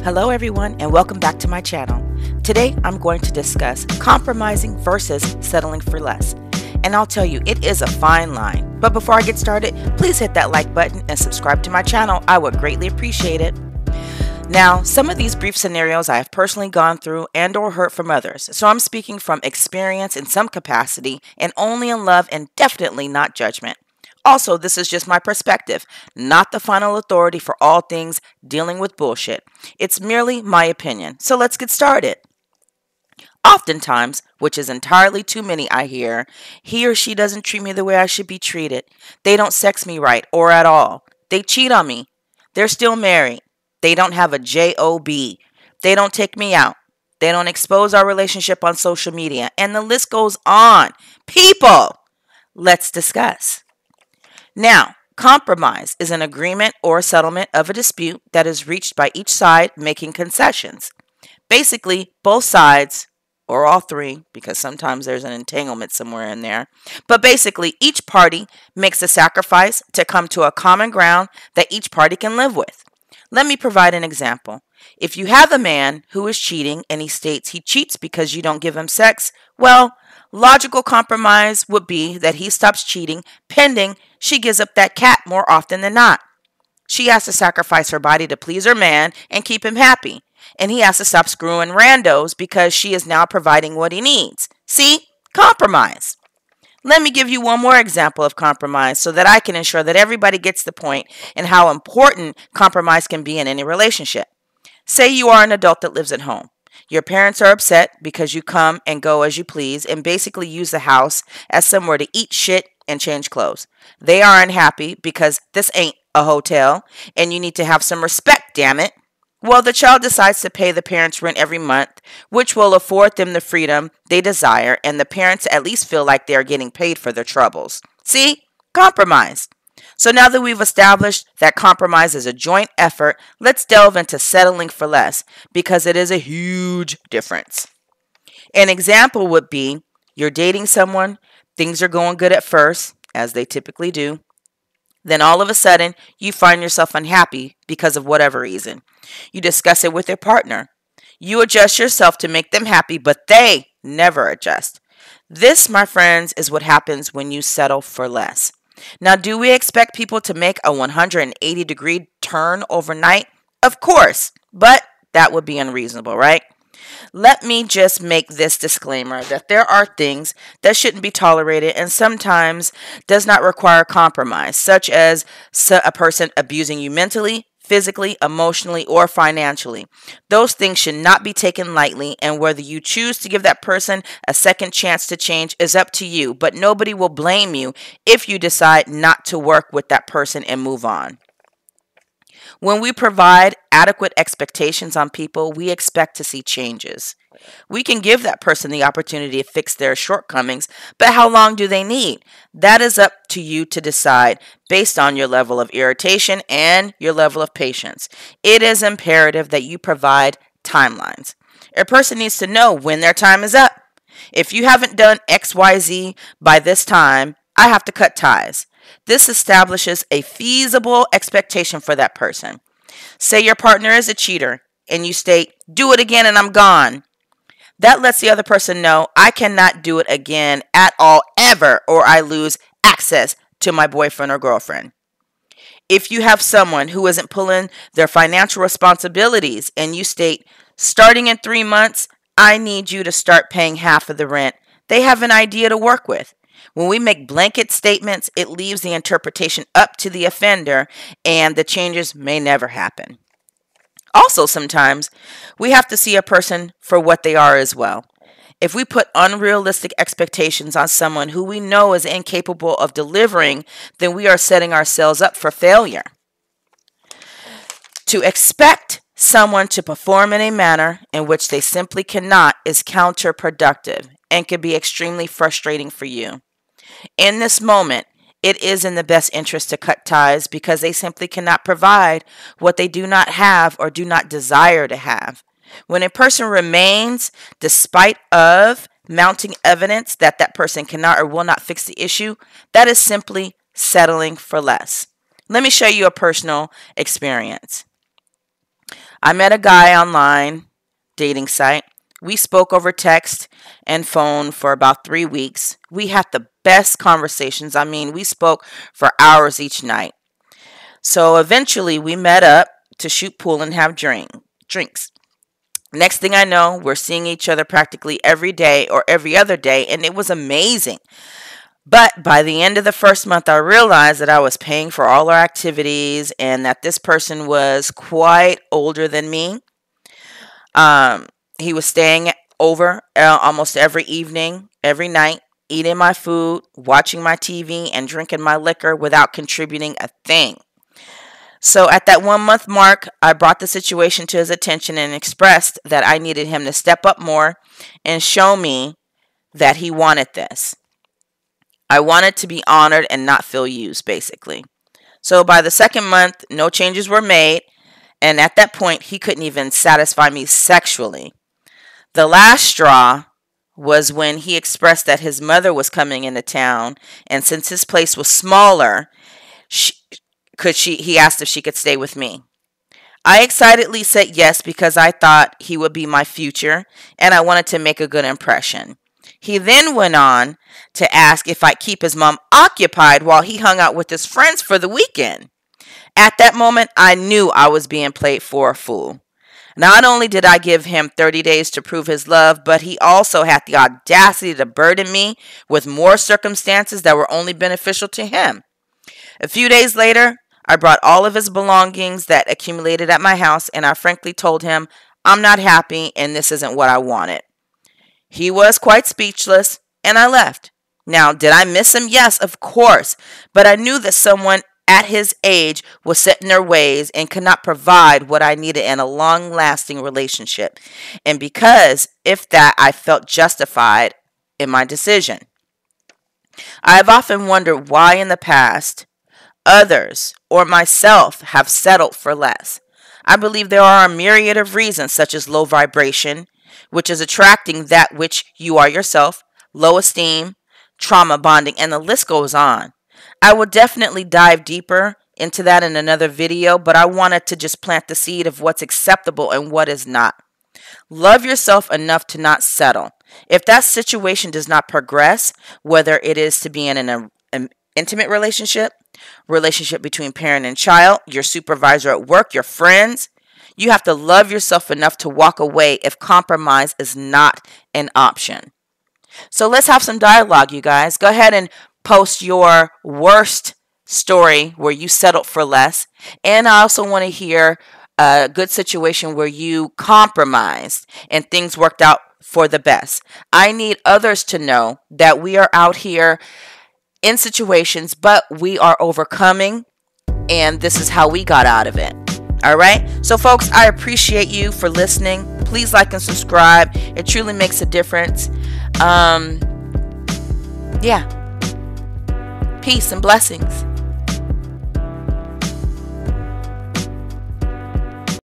Hello everyone and welcome back to my channel. Today I'm going to discuss compromising versus settling for less. And I'll tell you, it is a fine line. But before I get started, please hit that like button and subscribe to my channel. I would greatly appreciate it. Now, some of these brief scenarios I have personally gone through and or heard from others. So I'm speaking from experience in some capacity and only in love and definitely not judgment. Also, this is just my perspective, not the final authority for all things dealing with bullshit. It's merely my opinion. So let's get started. Oftentimes, which is entirely too many I hear, he or she doesn't treat me the way I should be treated. They don't sex me right or at all. They cheat on me. They're still married. They don't have a job. They don't take me out. They don't expose our relationship on social media. And the list goes on. People, let's discuss. Now, compromise is an agreement or settlement of a dispute that is reached by each side making concessions. Basically, both sides, or all three, because sometimes there's an entanglement somewhere in there, but basically each party makes a sacrifice to come to a common ground that each party can live with. Let me provide an example. If you have a man who is cheating and he states he cheats because you don't give him sex, well, logical compromise would be that he stops cheating pending she gives up that cat more often than not. She has to sacrifice her body to please her man and keep him happy. And he has to stop screwing randos because she is now providing what he needs. See? Compromise. Let me give you one more example of compromise so that I can ensure that everybody gets the point and how important compromise can be in any relationship. Say you are an adult that lives at home. Your parents are upset because you come and go as you please and basically use the house as somewhere to eat shit and change clothes. They are unhappy because this ain't a hotel and you need to have some respect, damn it. Well, the child decides to pay the parents' rent every month, which will afford them the freedom they desire, and the parents at least feel like they are getting paid for their troubles. See? Compromise. So now that we've established that compromise is a joint effort, let's delve into settling for less, because it is a huge difference. An example would be you're dating someone, things are going good at first, as they typically do. Then all of a sudden, you find yourself unhappy because of whatever reason. You discuss it with your partner. You adjust yourself to make them happy, but they never adjust. This, my friends, is what happens when you settle for less. Now, do we expect people to make a 180-degree turn overnight? Of course, but that would be unreasonable, right? Let me just make this disclaimer that there are things that shouldn't be tolerated and sometimes does not require compromise, such as a person abusing you mentally, physically, emotionally, or financially. Those things should not be taken lightly, and whether you choose to give that person a second chance to change is up to you, but nobody will blame you if you decide not to work with that person and move on. When we provide adequate expectations on people, we expect to see changes. We can give that person the opportunity to fix their shortcomings, but how long do they need? That is up to you to decide based on your level of irritation and your level of patience. It is imperative that you provide timelines. A person needs to know when their time is up. If you haven't done XYZ by this time, I have to cut ties. This establishes a feasible expectation for that person. Say your partner is a cheater and you state, "Do it again and I'm gone." That lets the other person know, I cannot do it again at all ever, or I lose access to my boyfriend or girlfriend. If you have someone who isn't pulling their financial responsibilities and you state, "Starting in 3 months, I need you to start paying half of the rent," they have an idea to work with. When we make blanket statements, it leaves the interpretation up to the offender, and the changes may never happen. Also, sometimes we have to see a person for what they are as well. If we put unrealistic expectations on someone who we know is incapable of delivering, then we are setting ourselves up for failure. To expect someone to perform in a manner in which they simply cannot is counterproductive and can be extremely frustrating for you. In this moment, it is in the best interest to cut ties because they simply cannot provide what they do not have or do not desire to have. When a person remains, despite of mounting evidence that that person cannot or will not fix the issue, that is simply settling for less. Let me show you a personal experience. I met a guy online, dating site. We spoke over text and phone for about 3 weeks. We had the best conversations. I mean, we spoke for hours each night. So eventually we met up to shoot pool and have drinks. Next thing I know, we're seeing each other practically every day or every other day, and it was amazing. But by the end of the first month, I realized that I was paying for all our activities and that this person was quite older than me. He was staying over almost every evening, every night, eating my food, watching my TV, and drinking my liquor without contributing a thing. So at that 1 month mark, I brought the situation to his attention and expressed that I needed him to step up more and show me that he wanted this. I wanted to be honored and not feel used, basically. So by the second month, no changes were made, and at that point, he couldn't even satisfy me sexually. The last straw was when he expressed that his mother was coming into town, and since his place was smaller, he asked if she could stay with me. I excitedly said yes because I thought he would be my future, and I wanted to make a good impression. He then went on to ask if I'd keep his mom occupied while he hung out with his friends for the weekend. At that moment, I knew I was being played for a fool. Not only did I give him 30 days to prove his love, but he also had the audacity to burden me with more circumstances that were only beneficial to him. A few days later, I brought all of his belongings that accumulated at my house, and I frankly told him, I'm not happy and this isn't what I wanted. He was quite speechless, and I left. Now, did I miss him? Yes, of course. But I knew that someone at his age was set in their ways and could not provide what I needed in a long-lasting relationship. And because, if that, I felt justified in my decision. I have often wondered why in the past others or myself have settled for less. I believe there are a myriad of reasons, such as low vibration, which is attracting that which you are yourself, low esteem, trauma bonding, and the list goes on. I will definitely dive deeper into that in another video, but I wanted to just plant the seed of what's acceptable and what is not. Love yourself enough to not settle. If that situation does not progress, whether it is to be in an intimate relationship between parent and child, your supervisor at work, your friends, you have to love yourself enough to walk away if compromise is not an option. So let's have some dialogue, you guys. Go ahead and post your worst story where you settled for less. And I also want to hear a good situation where you compromised and things worked out for the best. I need others to know that we are out here in situations, but we are overcoming, and this is how we got out of it. All right. So folks, I appreciate you for listening. Please like and subscribe. It truly makes a difference. Yeah. Peace and blessings.